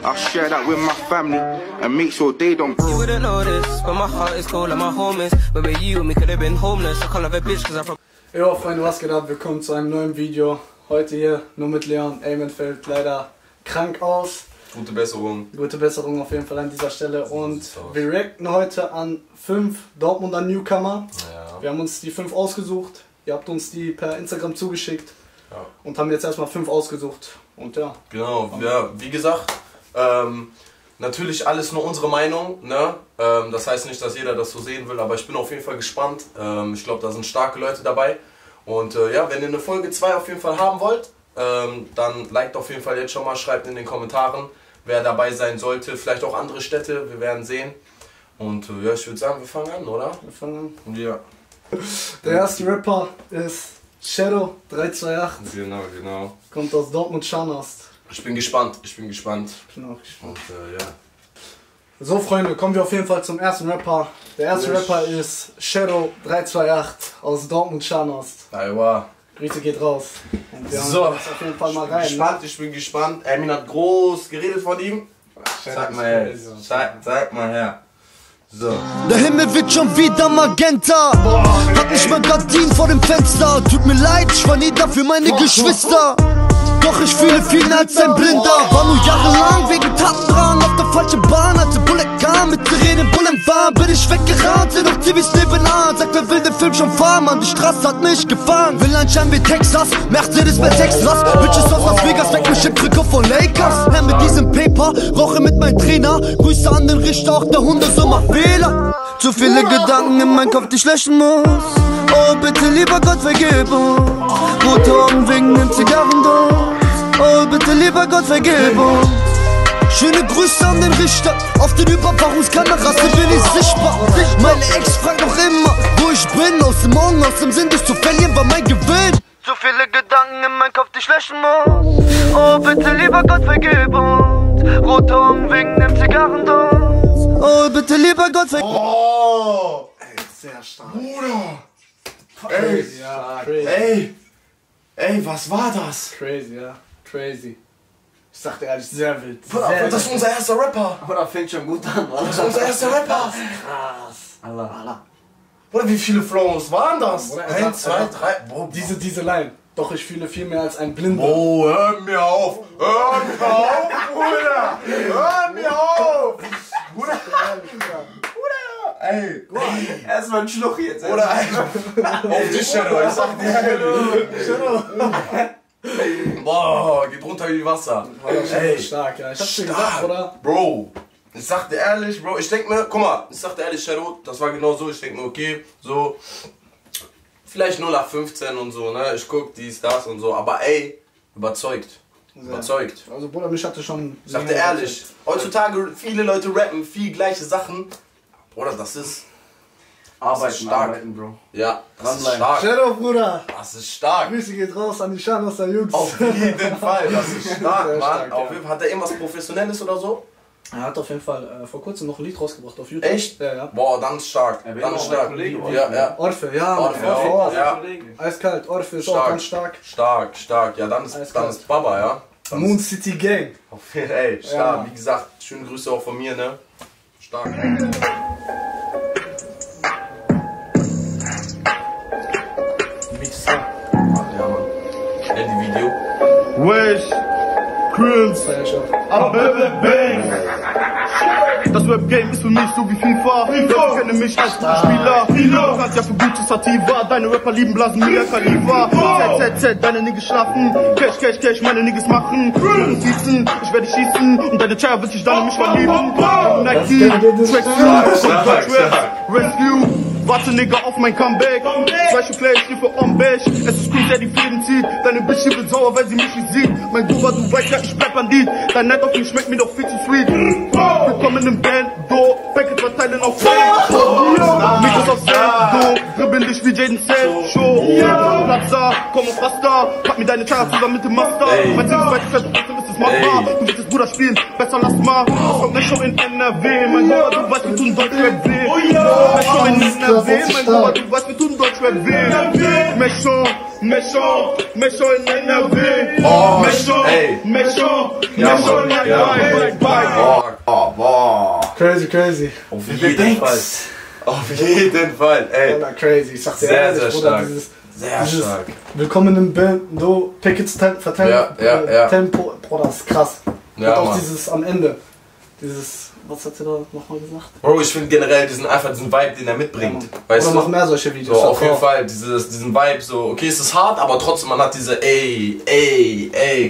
I'll share that with my family and make sure they don't. You wouldn't know this, but my heart is cold like my home is. But with you, me could have been homeless. I can't have a bitch cause I'm from. Jo Freunde, was geht ab? Willkommen zu einem neuen Video. Heute hier nur mit Leon. Eamon fällt leider krank aus. Gute Besserung. Gute Besserung auf jeden Fall an dieser Stelle. Und wir reacten heute an 5 Dortmunder Newcomer. Ja. Wir haben uns die 5 ausgesucht. Ihr habt uns die per Instagram zugeschickt. Ja. Und haben jetzt erstmal 5 ausgesucht. Und ja. Genau, ja, wie gesagt, natürlich alles nur unsere Meinung, ne? Das heißt nicht, dass jeder das so sehen will, aber ich bin auf jeden Fall gespannt. Ich glaube, da sind starke Leute dabei. Und ja, wenn ihr eine Folge 2 auf jeden Fall haben wollt, dann liked auf jeden Fall jetzt schon mal, schreibt in den Kommentaren, wer dabei sein sollte. Vielleicht auch andere Städte, wir werden sehen. Und ja, ich würde sagen, wir fangen an, oder? Wir fangen an. Ja. Der erste Rapper ist Shadow 328. Genau. Kommt aus Dortmund-Scharnhorst. Ich bin gespannt, Ich bin auch gespannt. Und ja. So Freunde, kommen wir auf jeden Fall zum ersten Rapper. Der erste Rapper ist Shadow 328 aus Dortmund-Scharnhorst. Grüße geht raus. Und wir so, jetzt auf jeden Fall mal rein. Ich bin gespannt. Eamon hat groß geredet von ihm. Zeig mal her. Zeig mal her. So. Der Himmel wird schon wieder magenta. Hat nicht mal Gardinen vor dem Fenster. Tut mir leid, ich war nie da für meine Geschwister. Doch ich fühle viel mehr als ein Blinder. War nur jahrelang wegen Tatendrang auf der falschen Bahn. Als der Bullet kam mit Sirenen, Bullen war, bin ich weggerannt. Sind noch Zivis nebenan. Sagt, wer will den Film schon fahren, Mann, die Straße hat mich gefangen. Will anscheinend wie Texas, Mercedes mit Extras. Bitches aus Las Vegas, weck mich im Trikot von Lakers. Herr mit diesem Paper, rauche mit meinem Trainer. Grüße an den Richter, auch der Hunde so macht Fehler. Zu viele Gedanken in meinem Kopf, die ich löschen muss. Oh, bitte lieber Gott, vergib uns. Rote Augen wegen den Zigarren. Oh, bitte lieber Gott, vergib uns. Schöne Grüße an den Richter. Auf den Überwachungskameras bin ich sichtbar. Meine Ex fragt noch immer, wo ich bin. Aus dem Augen, aus dem Sinn, dich zu verlieren war mein Gewinn. Zu viele Gedanken in meinem Kopf, die ich löschen muss. Oh, bitte lieber Gott, vergib uns. Rote Augen wegen dem Zigarrendost. Oh, bitte lieber Gott, vergib uns. Oh! Ey, sehr stark. Bruder! Crazy, ja, crazy. Ey, was war das? Crazy, ja. Crazy. Ich sagte ehrlich, sehr wild. Bruder, das ist unser erster Rapper. Bruder, fängt schon gut an, oder? Das ist unser erster Rapper. Krass. Allah. Bruder, wie viele Flows waren das? Bruder, 1, 2, 3. Diese Line. Doch ich fühle viel mehr als ein Blinder. Oh, hör mir auf. Hör mir auf, Bruder. Hör mir auf. Bruder. Ey. Erstmal ein Schluck jetzt. Oder auf dich, Shadow. Ich sag dir. Shadow. Boah, geht runter wie Wasser. Ey, stark, ja. Ich hab's dir gesagt, oder? Bro, ich sag dir ehrlich, Bro, ich denk mir, guck mal, ich sag dir ehrlich, Shadow, das war genau so, ich denk mir, okay, so, vielleicht 0 nach 15 und so, ne, ich guck dies, das und so, aber ey, überzeugt. Überzeugt. Also Bruder, mich hatte schon... Ich sag dir ehrlich, heutzutage viele Leute rappen, viel gleiche Sachen, Bruder, das ist... Arbeiten, Bro. Ja, das ist stark. Shadow, Bruder. Das ist stark. Grüße geht raus an die Scharnhorster Jungs. Auf jeden Fall, das ist stark, Sehr Mann. stark, Auf jeden Fall. Hat er irgendwas Professionelles oder so? Er hat auf jeden Fall vor kurzem noch ein Lied rausgebracht auf YouTube. Echt? Ja. Boah, dann ist stark. Dann ist stark. Kollege, Orfe, ja. Orfe, ja. Eiskalt, Orfe ist auch ganz stark. Stark. Ja, dann ist Baba, ja. Moon City Gang. Ey, stark. Ja. Wie gesagt, schöne Grüße auch von mir, ne? Stark. Ja, Mann. Schnell die Video. Wish, Krills, Abebe Bang. Das Rap-Game ist für mich so wie FIFA. Ich kenne mich als Spieler. Du kannst ja für gutes Sativa. Deine Rapper lieben Blasen, mir Kaliber. ZZZ, deine Niggas schlafen. Cash, meine Niggas machen. Schießen, ich werde schießen. Und deine Chaya wird sich dann in mich verlieben. Nike, Rescue. Warte, Nigga, auf mein Comeback. 2 Play, ich liefere on Bash. Es ist cool, der die Fäden zieht. Deine Bitch wird sauer, weil sie mich nicht sieht. Mein Bruder, du weißt ja, ich bleib Bandit. Dein Night auf mich schmeckt mir doch viel zu sweet. Willkommen im Band, do. Packet verteilen auf Fame. Mikros auf Sand, do. Dribbeln dich wie Jaden Sancho. Platzer, komm auf Raster. Pack mir deine Chara zusammen mit dem Master. Mein Ziel ist weit fest, ist mach mal. Du willst das Bruder spielen, besser lass mal. Das kommt nicht schon in NRW, mein Bruder, du weißt, wir tun Deutschrap weh. Méchant in NRW, mein Bruder, du weißt, wir tun Deutschrap weh. Méchant in NRW. Méchant in NRW. Boah. Crazy. Auf jeden Fall. Auf jeden Fall, ey. Alter, crazy. Ich sag dir Sehr, ehrlich, sehr Bruder, stark. dieses Sehr stark. Willkommen im Bando, Pickets verteilen, Ja. Tempo, Bruder, das ist krass. Ja, und auch Mann. dieses am Ende, was hat er da nochmal gesagt? Bro, ich finde generell diesen Vibe, den er mitbringt. Ja, weißt oder du? noch mehr solche Videos. So, auf jeden Fall, diesen Vibe, so, okay, es ist hart, aber trotzdem, man hat diese ey,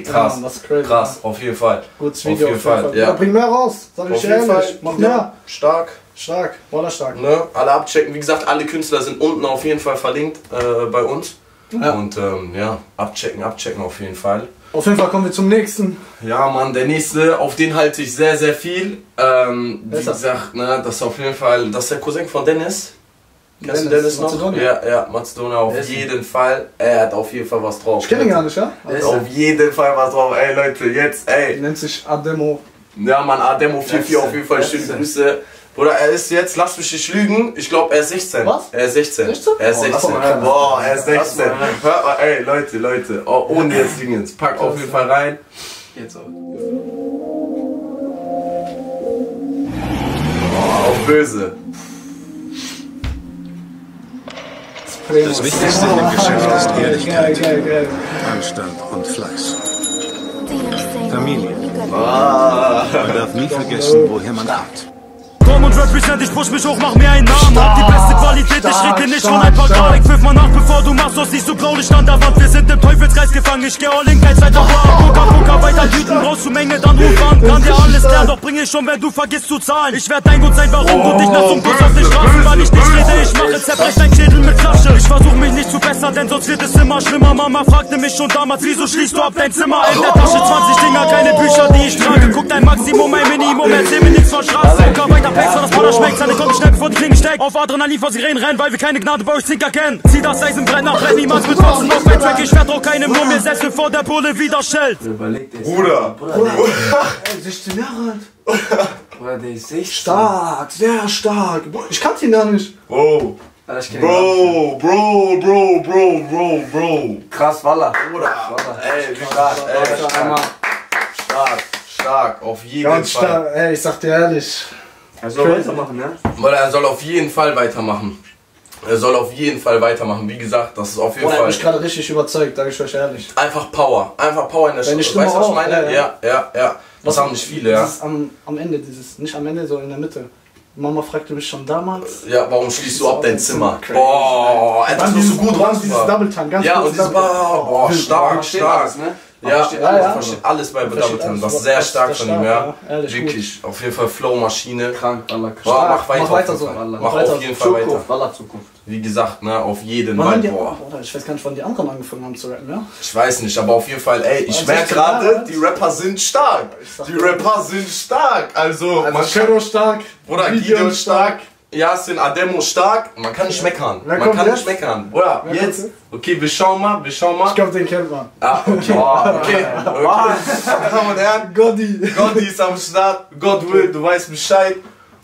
krass. Ja, das ist crazy. Krass, auf jeden Fall. Gutes Video auf jeden Fall. Ja, bring mehr raus, sag Auf ich jeden ehrlich. Fall. Mach mehr. Stark. Stark, voller stark. Ne? Alle abchecken. Wie gesagt, alle Künstler sind unten auf jeden Fall verlinkt bei uns. Ja. Und ja, abchecken auf jeden Fall. Auf jeden Fall kommen wir zum nächsten. Ja, Mann, der nächste, auf den halte ich sehr, sehr viel. Wie gesagt, ne, das ist auf jeden Fall, das ist der Cousin von Dennis. Kennst du Dennis noch? Mazedonier. Ja, Mazedonier, auf jeden Fall. Er hat auf jeden Fall was drauf. Ich kenne ihn gar nicht, ja? Er hat auf jeden Fall was drauf. Ey, Leute, jetzt, ey. Er nennt sich Ademo. Ja, Mann, Ademo 44 auf jeden Fall, schöne Grüße. Oder er ist jetzt, lass mich nicht lügen, ich glaube er ist 16. Was? Er ist 16. 16? Er ist 16. Boah, er ist 16. Hört mal, ey, Leute, oh, ohne jetzt Dingens. Pack auf jeden Fall rein. Jetzt auch. Auf böse. Das Wichtigste im Geschäft ist Ehrlichkeit, Geil. Anstand und Fleiß. Familie. Man darf nie vergessen, woher man kommt. Komm und represent, ich push mich hoch, mach mir einen Namen. Hab die beste Qualität, ich rede nicht von ein paar Grad. Ich pfiff mal nach, bevor du machst, sonst siehst du Blaulicht an der Wand. Wir sind im Teufelskreis gefangen, ich geh all in, kein zweiter Plan. Poker, weiter Tüten, brauchst du Menge, dann ruf an. Kann dir alles klären, doch bring ich schon, wenn du vergisst zu zahlen. Ich werd dein Gut sein, warum du dich nach zum Bus auf den Straßen, weil ich nicht rede, ich mache, zerbrech dein Schädel mit Flasche. Ich versuch mich nicht zu bessern, denn sonst wird es immer schlimmer. Mama fragte mich schon damals, wieso schließt du ab dein Zimmer? In der Tasche 20 Dinger, keine Bücher, die ich trage. Guck dein Maximum, ein Minimum, erzähl mir nichts von Straße. Poker, weiter Packs, das Baller schmeckt. Seine kommt schnell bevor die Klingen steckt. Auf Adrenalin vor Sirenen rennen, weil wir keine Gnade bei euch Zinker kennen. Zieh das Eisenbrenner, brenn niemals mit Fotzen auf mein Track. Ich werd auch keinem nur mir selbst, bevor der Bulle wieder schellt. Bruder. Ey, 16 Jahre alt. Bruder, der ist 16. Stark, sehr stark. Ich kannte ihn gar nicht. Bro. Alter, ich kenn ihn Bro. Krass, Walla. Bruder. Ey, wie stark, stark, auf jeden Ganz Fall. stark. Ey, ich sag dir ehrlich. Er soll weitermachen, ne? Weil er soll auf jeden Fall weitermachen. Wie gesagt, das ist auf jeden Boah, er hat Fall mich gerade richtig überzeugt, sag ich euch ehrlich. einfach Power in der Deine Stimme. Stimme Weißt du, was ich auch, meine? Ja. Das haben nicht viele, ja. Dieses am Ende, nicht am Ende, so in der Mitte. Mama fragte mich schon damals. Ja, warum schließt du ab dein Zimmer? Crazy. Boah, er hat so gut raus. Dieses Double Tongue, ganz Ja, kurz und dieses Double Tongue. boah, stark. Ne? Ja, alles. versteht alles bei Versteht Double Time. alles. Das ist sehr Das ist stark von ihm, ja. Ehrlich, Wirklich, auf jeden Fall Flow-Maschine. Krank, Walla, krank. Boah, mach weiter, Mach weiter auf jeden so. Fall. Mach Mach weiter. auf jeden Fall weiter. Zukunft, Walla, Zukunft. Wie gesagt, ne, auf jeden Wann Fall. haben die, Boah. Bruder, ich weiß gar nicht, wann die anderen angefangen haben zu rappen, ja? Ich weiß nicht, aber auf jeden Fall, ey, ich Weil merke 16 Jahre gerade, alt. die Rapper sind stark. Also man Kero stark, Bruder, Gideon stark, Yasin, Ademo stark. Man kann nicht meckern. Wer Man kommt kann jetzt? nicht meckern. Bruder, Wer jetzt. kommt Okay, wir schauen mal. Ich glaube, den kennt man. Ah, okay. Okay. Meine Damen und Herren, Gotti ist am Start. God will, du weißt Bescheid.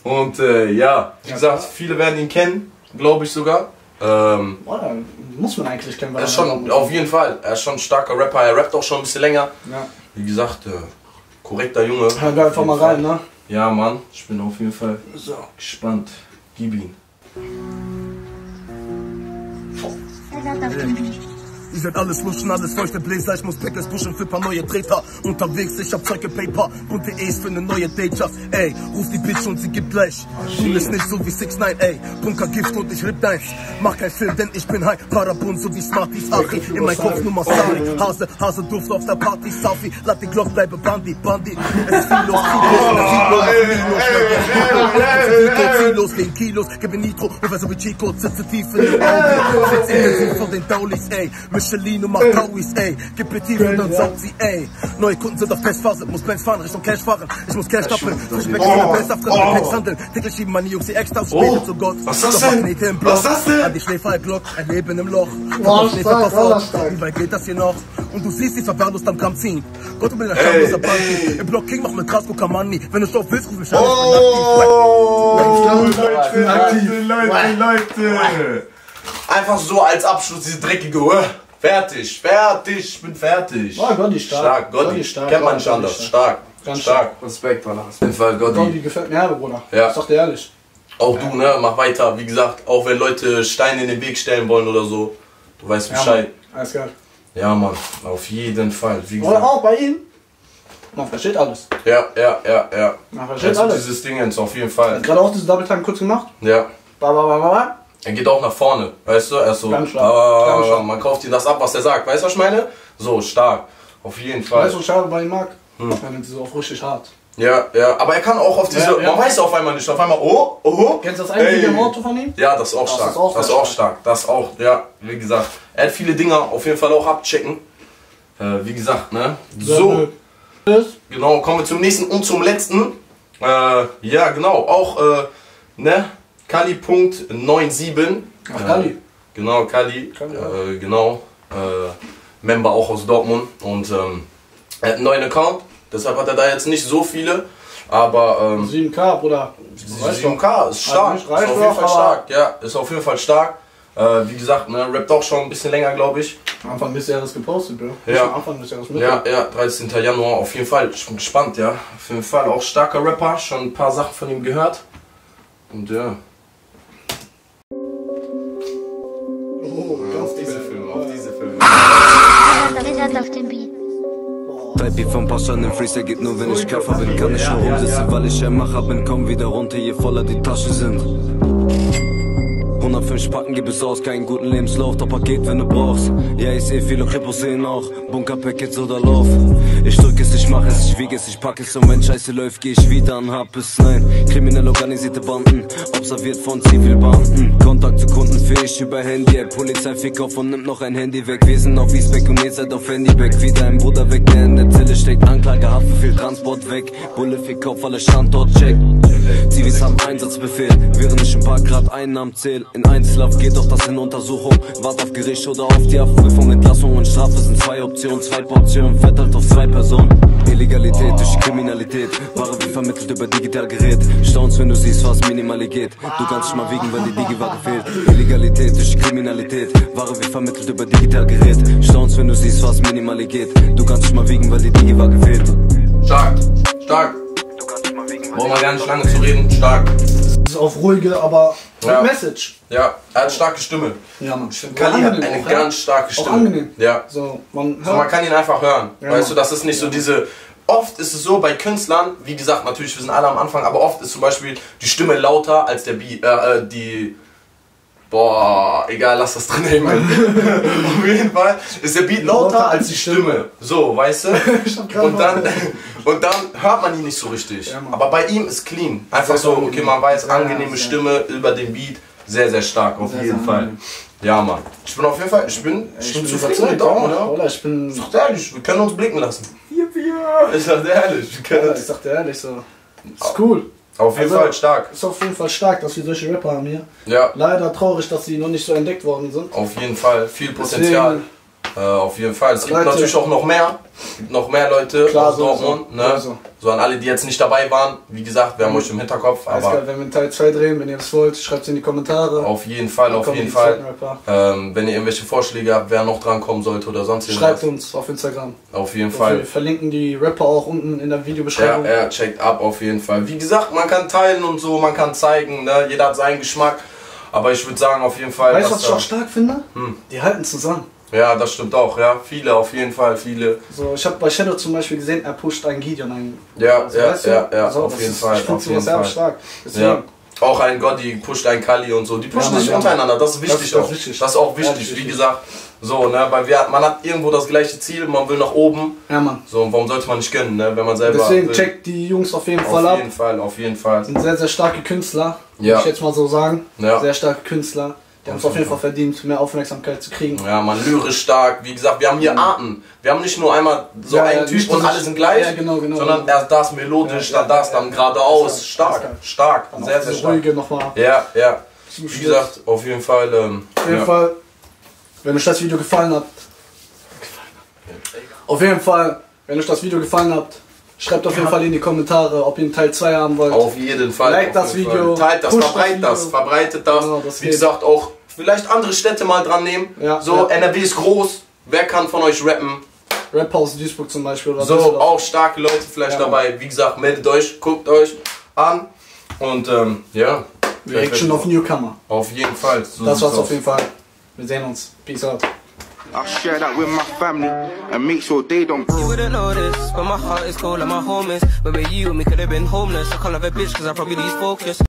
Und ja, wie gesagt, viele werden ihn kennen, glaube ich sogar. Boah, muss man eigentlich kennen. Er ist schon, auf jeden Fall, er ist schon ein starker Rapper. Er rappt auch schon ein bisschen länger. Ja. Wie gesagt, korrekter Junge. Hören wir einfach mal rein, ne? Ja, Mann, ich bin auf jeden Fall gespannt. Gib ihn. Ihr seid alles Luschen, alles feuchte Bläser. Ich muss Packers pushen für paar neue Treter. Unterwegs, ich hab Zeuge Paper. Bunte E's für ne neue Dayjob. Ey, ruf die Bitch und sie gibt gleich. Schule ist nicht so wie 6ix9ine, ey. Bunker Gift und ich ripp deins. Mach kein Film, denn ich bin high. Parabun, so wie Smarties, Ari. In mein Kopf Nummer Sari. Hase Duft auf der Party. Safi, lass die Glock bleibe Bandi. Es ist viel los, 10 Kilos. Gib mir Nitro, Professor wie Chico. Sitze tief in den Augen. Sitze intensiv von den Daulis, ey. Michelin und macht Tauis, ey. Gib Petit und dann saugt sie, ey. Neue Kunden sind auf Testphase, muss Benz fahren, Richtung Cash fahren. Ich muss Cash stapeln, frisch weg ohne Best auf Packs handeln. Täglich schieben meine Jungs die extra auf später zu Gott. Was ist das denn? Was ist das denn? An die Schläfer Glock, ein Leben im Loch. Wie weit geht das hier noch? Und du siehst die verwahrlost am Gramm ziehen. Gott will der schamloser Party. Im Block King mach mit Krasko Kamani. Wenn du Stoff willst, ruf mich an. Leute. Einfach so als Abschluss diese dreckige Fertig, ich bin fertig. Oh, Gotti stark. Gotti stark. Kennt man nicht anders. Stark. Ganz stark. Respekt, Mann. Auf jeden Fall Gotti. Gotti gefällt mir, Bruder. Ja. Sag dir ehrlich. Auch du, ne? Mach weiter. Wie gesagt, auch wenn Leute Steine in den Weg stellen wollen oder so. Du weißt Bescheid. Ja, alles geil. Ja, Mann. Auf jeden Fall. Wie gesagt. Oder auch bei ihm. Man versteht alles. Ja. Man versteht alles. Dieses Ding jetzt auf jeden Fall. Gerade auch diesen Double Time kurz gemacht. Ja. Er geht auch nach vorne, weißt du? Er ist so, ganz stark. Man kauft ihm das ab, was er sagt. Weißt du, was ich meine? So, stark. Auf jeden Fall. Weißt du, was ich bei ihm mag? Wenn sie so auf richtig hart. Ja, aber er kann auch auf diese, man weiß auf einmal nicht, auf einmal, Kennst du das eine Video im Auto von ihm? Ja, das ist auch stark. Das ist auch stark. Das auch, ja, wie gesagt. Er hat viele Dinger, auf jeden Fall auch abchecken. Wie gesagt, ne? So. Genau, kommen wir zum nächsten und zum letzten. Ja, genau, auch, ne? Kali.97. Ach, Kali. Genau, Kali. Genau. Member auch aus Dortmund. Und er hat einen neuen Account. Deshalb hat er da jetzt nicht so viele. Aber 7K, Bruder. 7K ist stark. Ist auf jeden Fall stark. Ja, ist auf jeden Fall stark. Wie gesagt, ne, rappt auch schon ein bisschen länger, glaube ich. Anfang des Jahres gepostet, Bro. Ja. Anfang des Jahres ja, 13. Januar. Auf jeden Fall. Ich bin gespannt, ja. Auf jeden Fall auch starker Rapper. Schon ein paar Sachen von ihm gehört. Und ja. Auf dem Beat. Type vom Pascha, im Freestyle geht nur wenn ich Kaffer bin. Kann ich schon rumsitzen, weil ich ein Macher bin. Komm wieder runter, je voller die Taschen sind. 105 Packen gibt es aus, keinen guten Lebenslauf, doch Paket, wenn du brauchst. Ja, ich seh viele Krippos sehen auch, Bunker-Packets oder Lauf. Ich drück es, ich mach es, ich wieg es, ich pack es und wenn Scheiße läuft, geh ich wieder an hab es. Nein, kriminell organisierte Banden, observiert von Zivilbeamten. Kontakt zu Kunden fähig über Handy, Polizei fickt auf und nimmt noch ein Handy weg. Wir sind auf Wiesbeck und ihr seid auf Handyback. Wieder ein Bruder weg, der in der Zelle steckt, Anklage, Haftbefehl, Transport weg. Bulle fickt auf, alle Standort check. Zivis haben Einsatzbefehl, während ich ein paar Grad Einnahmen zähl. In Einzelhaft geht doch das in Untersuchung. Wart auf Gericht oder auf die Abprüfung. Entlassung und Strafe sind 2 Optionen, 2 Portionen, verteilt auf 2 Personen. Illegalität durch Kriminalität, Ware wie vermittelt über Digitalgerät. Staunst, wenn du siehst, was minimal geht. Du kannst dich mal wiegen, weil die Digi-Ware fehlt. Illegalität durch Kriminalität, Ware wie vermittelt über Digitalgerät. Staunst, wenn du siehst, was minimal geht. Du kannst dich mal wiegen, weil die Digi-Ware fehlt. Stark, stark. Brauchen wir gar nicht lange zu reden, stark. Das ist auf ruhige, aber Message. Ja, er hat starke Stimme. Ja, man. Kali hat eine ganz starke Stimme. Auch angenehm. Ja. So, man kann ihn einfach hören. Ja, weißt du, das ist nicht so diese. Oft ist es so bei Künstlern, wie gesagt, natürlich, wir sind alle am Anfang, aber oft ist zum Beispiel die Stimme lauter als der Beat, boah, egal, lass das drin hängen. Auf jeden Fall ist der Beat lauter als die Stimme. So, weißt du? und dann hört man ihn nicht so richtig. Ja, aber bei ihm ist clean. Einfach so, okay, man weiß, angenehme Stimme über den Beat. Sehr, sehr stark, auf jeden Fall. Ja, Mann. Ich bin auf jeden Fall, ich bin zufrieden mit Dortmund, oder? Ich bin. Ich sag dir ehrlich, wir können uns blicken lassen. Ich sag dir ehrlich, ich sag dir ehrlich, so. Ist cool. Auf jeden Fall stark. Ist auf jeden Fall stark, dass wir solche Rapper haben hier. Ja. Leider traurig, dass sie noch nicht so entdeckt worden sind. Auf jeden Fall, viel Potenzial. Auf jeden Fall. Es gibt Leute, natürlich auch noch mehr. Es gibt noch mehr Leute aus Dortmund. So. Ne? So an alle, die jetzt nicht dabei waren. Wie gesagt, wir haben euch im Hinterkopf. Aber geil, wenn wir einen Teil 2 drehen, wenn ihr das wollt, schreibt es in die Kommentare. Auf jeden Fall, auf jeden Fall. Wenn ihr irgendwelche Vorschläge habt, wer noch dran kommen sollte oder sonst irgendwas. Schreibt uns auf Instagram. Auf jeden Fall. Wir verlinken die Rapper auch unten in der Videobeschreibung. Ja, checkt ab auf jeden Fall. Wie gesagt, man kann teilen und so, man kann zeigen, ne? Jeder hat seinen Geschmack. Aber ich würde sagen, auf jeden Fall. Weißt du, was ich auch stark finde? Die halten zusammen. Ja, das stimmt auch, ja. Viele, auf jeden Fall, viele. So, ich habe bei Shadow zum Beispiel gesehen, er pusht einen Gideon ein. Ja, also, ja, so, auf jeden Fall. Ich finde sowas sehr stark. Deswegen. Ja. Auch ein Gotti pusht einen Kali und so. Die pushen sich untereinander, das ist wichtig auch. Das ist auch wichtig, wie gesagt. So, ne, weil man hat irgendwo das gleiche Ziel, man will nach oben. Ja, Mann. So, und warum sollte man nicht gönnen, ne, wenn man selber. Deswegen will. checkt die Jungs auf jeden Fall ab. Auf jeden Fall, auf jeden Fall. Sind sehr, sehr starke Künstler, ja. muss ich jetzt mal so sagen. Ja. Sehr starke Künstler. Die haben es auf jeden Fall verdient, mehr Aufmerksamkeit zu kriegen. Ja, man, lyrisch stark. Wie gesagt, wir haben hier Arten. Wir haben nicht nur einmal so einen Typ und alle sind gleich, sondern erst das melodisch, dann das, dann geradeaus. Stark, stark, sehr, sehr stark. Ruhige nochmal. Ja, ja. Wie gesagt, auf jeden Fall. Auf jeden Fall, wenn euch das Video gefallen hat. Auf jeden Fall, wenn euch das Video gefallen hat, schreibt auf jeden Fall in die Kommentare, ob ihr einen Teil 2 haben wollt. Auf jeden Fall. Like das Video. Teilt das, verbreitet das. Genau, wie gesagt, auch vielleicht andere Städte mal dran nehmen. Ja, so, ja. NRW ist groß. Wer kann von euch rappen? Raphaus Duisburg zum Beispiel. Oder so, auch starke Leute vielleicht dabei. Wie gesagt, meldet euch, guckt euch an. Und ja. Reaction auf Newcomer. Auf jeden Fall. So das war's auf jeden Fall. Wir sehen uns. Peace out. I share that with my family and make sure they don't. You wouldn't know this, but my heart is cold like my home is. But with you, me could have been homeless. I can't love a bitch cause I probably lose focus.